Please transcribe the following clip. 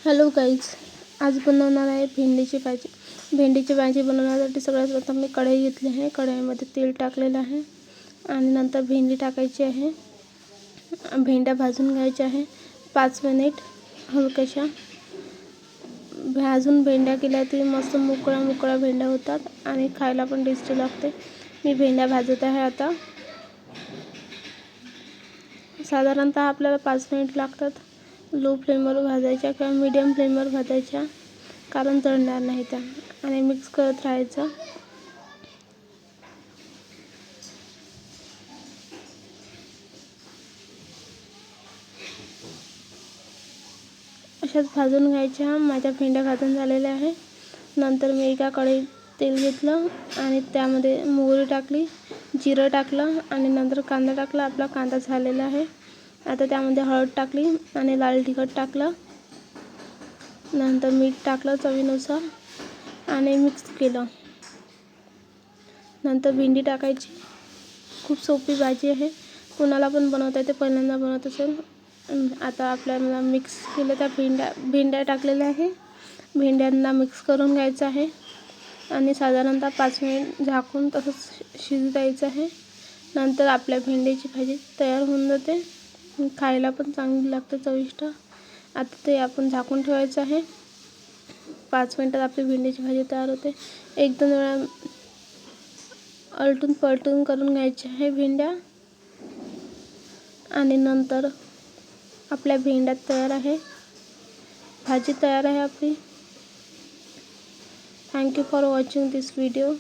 Hello guys, आज बनवणार आहे भेंडीची भाजी. भेंडीची भाजी बनवण्यासाठी सगळ्यात प्रथम मी कढई घेतली आहे. कढईमध्ये तेल टाकलेलं आहे आणि नंतर भेंडी टाकायची आहे. भेंड्या भाजून घ्यायच्या आहे 5 मिनिट हलक्याशा. भाजून भेंड्या केल्या तरी मस्त मोकळ्या भेंड्या होतात आणि खायला पण टेस्टी लागते. मी भेंड्या भाजत आहे आता. साधारणतः आपल्याला 5 मिनिट लागतात. लो फ्लेमवर भाजायच्या किंवा मीडियम फ्लेमवर भाजायच्या, कारण जळणार नाही त्या. आणि मिक्स करत राहायचं. अशाच भाजून घ्यायच्या. माझ्या भेंड्या भाजून झालेल्या आहे. नंतर मी एका कढईत तेल घेतलं आणि त्यामध्ये मोहरी टाकली, जिरं टाकलं आणि नंतर कांदा टाकला. आपला कांदा झालेला आहे. आता त्यामध्ये हळद टाकली आणि लाल तिखट टाकलं. नंतर मीठ टाकलं चवीनुसार आणि मिक्स केलं. नंतर भेंडी टाकायची. खूप सोपी भाजी आहे, कुणाला पण बनवता येते. पहिल्यांदा बनवत असेल. आता आपल्याला मिक्स केलं. त्या भेंड्या टाकलेल्या आहे. भेंड्यांना मिक्स करून घ्यायचं आहे आणि साधारणतः 5 मिनिट झाकून तसंच शिजू द्यायचं आहे. नंतर आपल्या भेंडीची भाजी तयार होऊन जाते. खायला पण चांगली लागते, चविष्ट. आता ते आपण झाकून ठेवायचं आहे. 5 मिनिटात आपली भेंडीची भाजी तयार होते. 1-2 वेळा अलटून पलटून करून घ्यायची आहे भेंड्या आणि नंतर आपल्या भेंड्या तयार आहे. भाजी तयार आहे आपली. Thank you for watching this video.